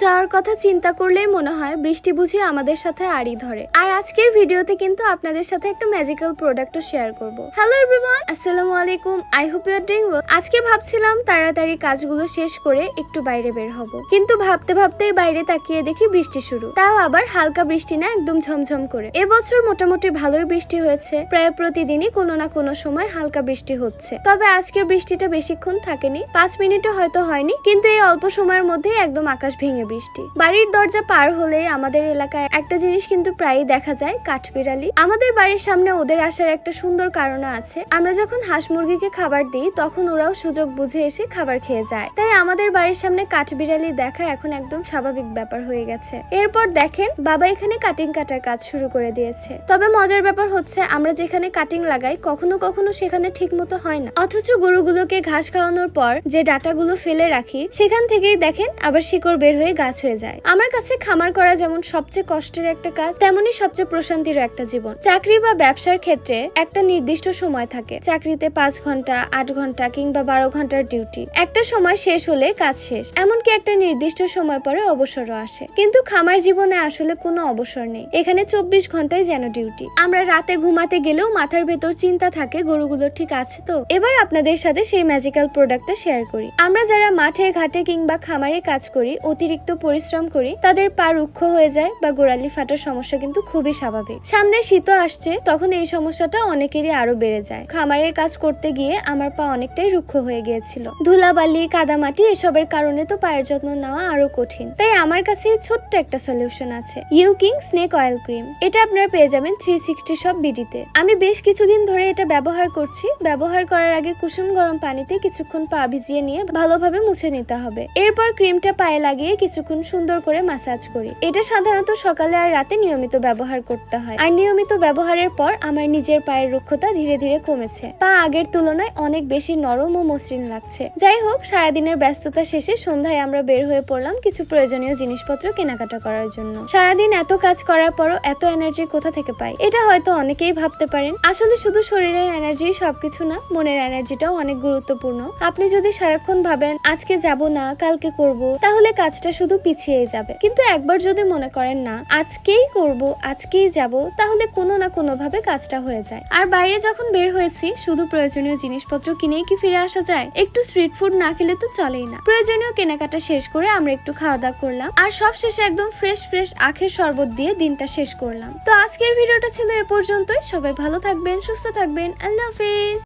যাওয়ার কথা চিন্তা করলেই মনে হয় বৃষ্টি বুঝি আমাদের সাথে আড়ি ধরে। আর আজকের ভিডিওতে কিন্তু আপনাদের সাথে একটা ম্যাজিক্যাল প্রোডাক্টও শেয়ার করব। হ্যালো এভরিওয়ান, আসসালামু আলাইকুম। I hope you are doing well. আজকে ভাবছিলাম তাড়াতাড়ি কাজগুলো শেষ করে একটু বাইরে বের হব, কিন্তু ভাবতে ভাবতেই বাইরে তাকিয়ে দেখি বৃষ্টি শুরু। তাও আবার হালকা বৃষ্টি না, একদম ঝমঝম করে। এবছর মোটামুটি ভালোই বৃষ্টি হয়েছে, প্রায় প্রতিদিনই কোনো না কোনো সময় হালকা বৃষ্টি হচ্ছে। তবে আজকের বৃষ্টিটা বেশিক্ষণ থাকেনি, 5 মিনিটও হয়তো হয়নি, কিন্তু এই অল্প সময়ের মধ্যে একদম আকাশ ভেঙে বৃষ্টি। বাড়ির দরজা পার হলে আমাদের এলাকায় একটা জিনিস কিন্তু প্রায়ই দেখা যায়, কাঠবিড়ালি। আমাদের বাড়ির সামনে ওদের আসার একটা সুন্দর কারণ আছে। আমরা যখন হাঁস মুরগিকে খাবার দিই তখন ওরাও সুযোগ বুঝে এসে খাবার খেয়ে যায়। তাই আমাদের বাড়ির সামনে কাঠবিড়ালি দেখা এখন একদম স্বাভাবিক ব্যাপার হয়ে গেছে। এরপর দেখেন বাবা এখানে কাটিং কাটার কাজ শুরু করে দিয়েছে। তবে মজার ব্যাপার হচ্ছে আমরা যেখানে কাটিং লাগাই কখনো কখনো সেখানে ঠিক মতো হয় না, অথচ গরুগুলোকে ঘাস খাওয়ানোর পর যে ডাটাগুলো ফেলে রাখি সেখান থেকেই দেখেন আবার শিকড় বের হয়ে গাছ হয়ে যায়। আমার কাছে খামার করা যেমন সবচেয়ে কষ্টের একটা কাজ, তেমনি সবচেয়ে প্রশান্তির একটা জীবন। চাকরি বা ব্যবসার ক্ষেত্রে একটা নির্দিষ্ট সময় থাকে। চাকরিতে 5 ঘন্টা, 8 ঘন্টা কিংবা 12 ঘন্টার ডিউটি। একটা সময় শেষ হলে কাজ শেষ, এমনকি একটা নির্দিষ্ট সময় পরে অবসরও আসে। কিন্তু খামার জীবনে আসলে কোনো অবসর নেই, এখানে 24 ঘন্টাই যেন ডিউটি। আমরা রাতে ঘুমাতে গেলেও মাথার ভেতর চিন্তা থাকে গরুগুলো ঠিক আছে তো। এবার আপনাদের সাথে সেই ম্যাজিক্যাল প্রোডাক্টটা শেয়ার করি। আমরা যারা মাঠে ঘাটে কিংবা খামারে কাজ করি, অতিরিক্ত পরিশ্রম করি, তাদের পা রুক্ষ হয়ে যায় বা গোড়ালি ফাটার সমস্যা কিন্তু খুবই স্বাভাবিক। সামনে শীতও আসছে, তখন এই সমস্যাটা অনেকেরই আরো বেড়ে যায়। খামারের কাজ করতে গিয়ে আমার পা অনেকটাই রুক্ষ হয়ে গিয়েছিল। ধুলাবালি, কাদামাটি এসবের কারণে তো পায়ের যত্ন নেওয়া আরো কঠিন। তাই আমার কাছে ছোট্ট একটা সলিউশন আছে, ইউকিং স্নেক অয়েল ক্রিম। এটা আপনারা পেয়ে যাবেন 360 শপ বিডিতে। আমি বেশ কিছুদিন ধরে এটা ব্যবহার করছি। ব্যবহার করার আগে কুসুম গরম পানিতে কিছুক্ষণ পা ভিজিয়ে নিয়ে ভালোভাবে মুছে নিতে হবে। এরপর ক্রিমটা পায়ে লাগিয়ে কিছুক্ষণ সুন্দর করে ম্যাসাজ করি। এটা সাধারণত সকালে আর রাতে নিয়মিত ব্যবহার করতে হয়। আর নিয়মিত ব্যবহারের পর আমার নিজের পায়ের রুক্ষতা ধীরে ধীরে কমেছে। পা আগের তুলনায় অনেক বেশি নরম ও মসৃণ লাগছে। যাই হোক, সারাদিনের ব্যস্ততা শেষে সন্ধ্যায় আমরা বের হয়ে পড়লাম কিছু প্রয়োজনীয় জিনিসপত্র কেনাকাটা করার জন্য। সারাদিন এত কাজ করার পরও এত এনার্জি কোথা থেকে পাই, এটা হয়তো অনেকেই ভাবতে পারেন। আসলে শুধু শরীরের এনার্জি সবকিছু না, মনের এনার্জিটাও অনেক গুরুত্বপূর্ণ। আপনি যদি সারাক্ষণ ভাবেন আজকে যাব না, কালকে করব, তাহলে কাজটা শুধু পিছিয়েই যাবে। কিন্তু একবার যদি মনে করেন না আজকেই করব, আজকেই যাব, তাহলে কোনো না কোনো ভাবে কাজটা হয়ে যায়। আর বাইরে যখন বের হয়েছি শুধু প্রয়োজনীয় জিনিসপত্র কিনেই কি ফিরে আসা যায়? একটু স্ট্রিট ফুড না খেলে তো চলেই না। প্রয়োজনীয় কেনাকাটা শেষ করে আমরা একটু খাওয়া দাওয়া করলাম, আর সব শেষে একদম ফ্রেশ আখের শরবত দিয়ে দিনটা শেষ করলাম। তো আজকের ভিডিওটা ছিল এ পর্যন্তই। সবাই ভালো থাকবেন, সুস্থ থাকবেন। আল্লাহ হাফেজ।